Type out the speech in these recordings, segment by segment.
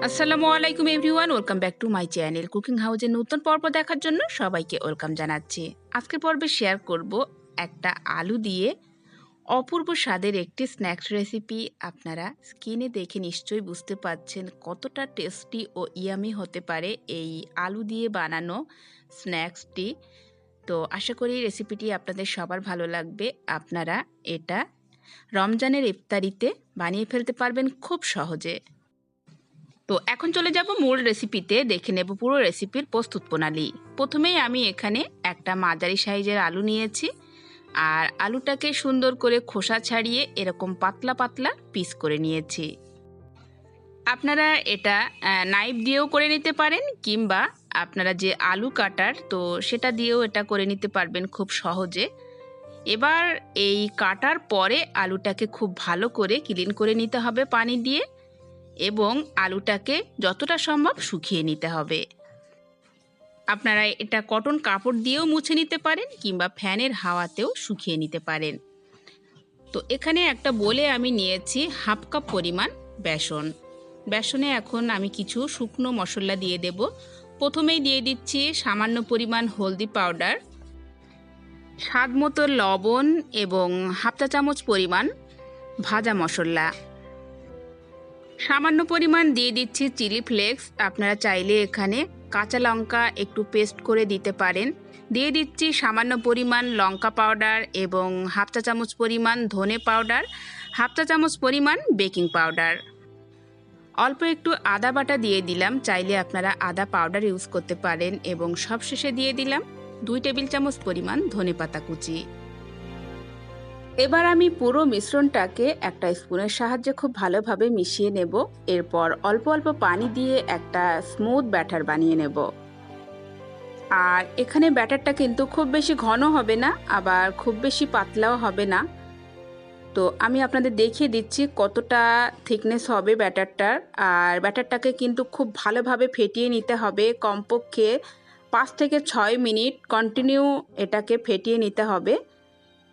আসসালামু আলাইকুম everyone, welcome back to my channel. Cooking হাউজের নতুন পর্ব দেখার জন্য সবাইকে ওয়েলকাম জানাচ্ছি। আজকের পর্বে শেয়ার করব একটা আলু দিয়ে অপূর্ব স্বাদের একটি স্ন্যাক্স রেসিপি। আপনারা স্ক্রিনে দেখে নিশ্চয়ই বুঝতে পারছেন কতটা টেস্টি ও ইয়ামি হতে পারে এই আলু দিয়ে বানানো স্ন্যাক্সটি। তো আশা করি রেসিপিটি আপনাদের সবার ভালো লাগবে। আপনারা এটা রমজানের ইফতারিতে বানিয়ে ফেলতে পারবেন খুব সহজে। তো এখন চলে যাব মূল রেসিপিতে, দেখে নেব পুরো রেসিপির প্রস্তুত প্রণালী। প্রথমেই আমি এখানে একটা মাঝারি সাইজের আলু নিয়েছি, আর আলুটাকে সুন্দর করে খোসা ছাড়িয়ে এরকম পাতলা পাতলা পিস করে নিয়েছি। আপনারা এটা নাইফ দিয়েও করে নিতে পারেন, কিংবা আপনারা যে আলু কাটার তো সেটা দিয়েও এটা করে নিতে পারবেন খুব সহজে। এবার এই কাটার পরে আলুটাকে খুব ভালো করে ক্লিন করে নিতে হবে পানি দিয়ে, এবং আলুটাকে যতটা সম্ভব শুকিয়ে নিতে হবে। আপনারা এটা কটন কাপড় দিয়েও মুছে নিতে পারেন, কিংবা ফ্যানের হাওয়াতেও শুকিয়ে নিতে পারেন। তো এখানে একটা বোলে আমি নিয়েছি হাফ কাপ পরিমাণ বেসন। বেসনে এখন আমি কিছু শুকনো মশলা দিয়ে দেব। প্রথমেই দিয়ে দিচ্ছি সামান্য পরিমাণ হলদি পাউডার, স্বাদ মতো লবণ এবং হাফ চা চামচ পরিমাণ ভাজা মশলা। সামান্য পরিমাণ দিয়ে দিচ্ছি চিলি ফ্লেক্স। আপনারা চাইলে এখানে কাঁচা লঙ্কা একটু পেস্ট করে দিতে পারেন। দিয়ে দিচ্ছি সামান্য পরিমাণ লঙ্কা পাউডার এবং হাফ চা চামচ পরিমাণ ধনে পাউডার, হাফ চা চামচ পরিমাণ বেকিং পাউডার। অল্প একটু আদা বাটা দিয়ে দিলাম, চাইলে আপনারা আদা পাউডার ইউজ করতে পারেন। এবং সবশেষে দিয়ে দিলাম 2 টেবিল চামচ পরিমাণ ধনেপাতা কুচি। এবার আমি পুরো মিশ্রণটাকে একটা স্পুনের সাহায্যে খুব ভালোভাবে মিশিয়ে নেব। এরপর অল্প অল্প পানি দিয়ে একটা স্মুথ ব্যাটার বানিয়ে নেব। আর এখানে ব্যাটারটা কিন্তু খুব বেশি ঘন হবে না, আবার খুব বেশি পাতলাও হবে না। তো আমি আপনাদের দেখিয়ে দিচ্ছি কতটা থিকনেস হবে ব্যাটারটার। আর ব্যাটারটাকে কিন্তু খুব ভালোভাবে ফেটিয়ে নিতে হবে। কমপক্ষে 5 থেকে 6 মিনিট কন্টিনিউ এটাকে ফেটিয়ে নিতে হবে।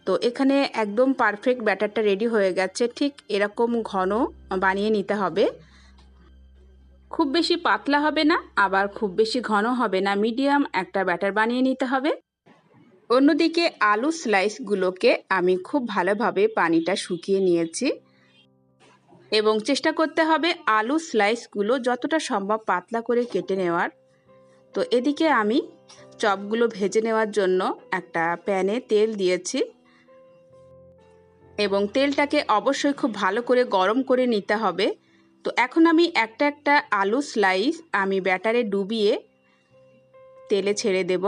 তো এখানে একদম পারফেক্ট ব্যাটারটা রেডি হয়ে গেছে। ঠিক এরকম ঘন বানিয়ে নিতে হবে। খুব বেশি পাতলা হবে না, আবার খুব বেশি ঘন হবে না, মিডিয়াম একটা ব্যাটার বানিয়ে নিতে হবে। অন্যদিকে আলু স্লাইসগুলোকে আমি খুব ভালোভাবে পানিটা শুকিয়ে নিয়েছি, এবং চেষ্টা করতে হবে আলু স্লাইসগুলো যতটা সম্ভব পাতলা করে কেটে নেওয়ার। তো এদিকে আমি চপগুলো ভেজে নেওয়ার জন্য একটা প্যানে তেল দিয়েছি, এবং তেলটাকে অবশ্যই খুব ভালো করে গরম করে নিতে হবে। তো এখন আমি একটা একটা আলু স্লাইস আমি ব্যাটারে ডুবিয়ে তেলে ছেড়ে দেব।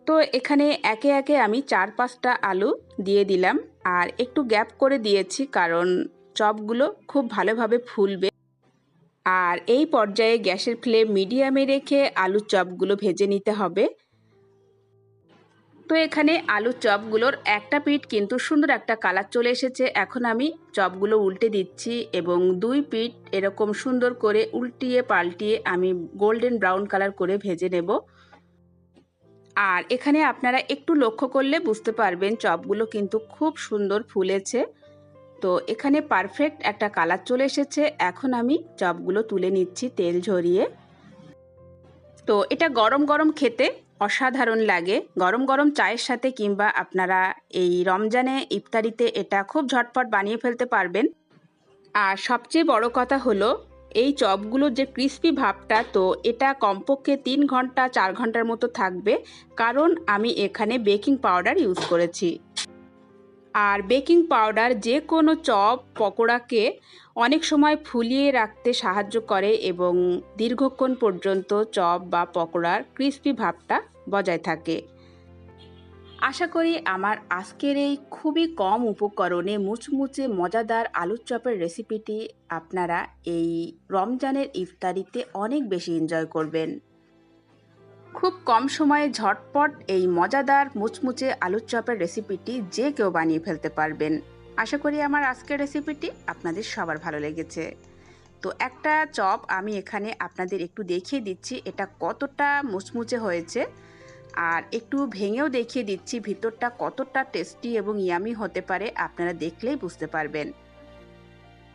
তো এখানে একে একে আমি 4-5টা আলু দিয়ে দিলাম, আর একটু গ্যাপ করে দিয়েছি কারণ চপগুলো খুব ভালোভাবে ফুলবে। আর এই পর্যায়ে গ্যাসের ফ্লেম মিডিয়ামে রেখে আলুর চপগুলো ভেজে নিতে হবে। তো এখানে আলুর চপগুলোর একটা পিঠ কিন্তু সুন্দর একটা কালার চলে এসেছে। এখন আমি চপগুলো উল্টে দিচ্ছি, এবং 2 পিঠ এরকম সুন্দর করে উল্টিয়ে পাল্টিয়ে আমি গোল্ডেন ব্রাউন কালার করে ভেজে নেব। আর এখানে আপনারা একটু লক্ষ্য করলে বুঝতে পারবেন চপগুলো কিন্তু খুব সুন্দর ফুলেছে। তো এখানে পারফেক্ট একটা কালার চলে এসেছে। এখন আমি চপগুলো তুলে নিচ্ছি তেল ঝরিয়ে। তো এটা গরম গরম খেতে অসাধারণ লাগে, গরম গরম চায়ের সাথে, কিংবা আপনারা এই রমজানে ইফতারিতে এটা খুব ঝটপট বানিয়ে ফেলতে পারবেন। আর সবচেয়ে বড় কথা হলো এই চপগুলোর যে ক্রিস্পি ভাবটা, তো এটা কমপক্ষে 3 ঘন্টা 4 ঘন্টার মতো থাকবে, কারণ আমি এখানে বেকিং পাউডার ইউজ করেছি। আর বেকিং পাউডার যে কোনো চপ পকোড়াকে অনেক সময় ফুলিয়ে রাখতে সাহায্য করে, এবং দীর্ঘক্ষণ পর্যন্ত চপ বা পকোড়ার ক্রিস্পি ভাবটা বজায় থাকে। আশা করি আমার আজকের এই খুবই কম উপকরণে মুচমুচে মজাদার আলুর চপের রেসিপিটি আপনারা এই রমজানের ইফতারিতে অনেক বেশি এনজয় করবেন। খুব কম সময়ে ঝটপট এই মজাদার মুচমুচে আলুর চপের রেসিপিটি যে কেউ বানিয়ে ফেলতে পারবেন। আশা করি আমার আজকের রেসিপিটি আপনাদের সবার ভালো লেগেছে। তো একটা চপ আমি এখানে আপনাদের একটু দেখিয়ে দিচ্ছি এটা কতটা মুচমুচে হয়েছে, আর একটু ভেঙেও দেখিয়ে দিচ্ছি ভিতরটা কতটা টেস্টি এবং ইয়ামি হতে পারে। আপনারা দেখলেই বুঝতে পারবেন।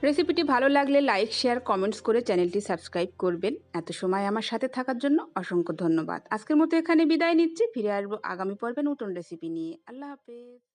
রেসিপিটি ভালো লাগলে লাইক, শেয়ার, কমেন্টস করে চ্যানেলটি সাবস্ক্রাইব করবেন। এত সময় আমার সাথে থাকার জন্য অসংখ্য ধন্যবাদ। আজকের মতো এখানে বিদায় নিচ্ছি। ফিরে আসবো আগামী পর্বে নতুন রেসিপি নিয়ে। আল্লাহ হাফেজ।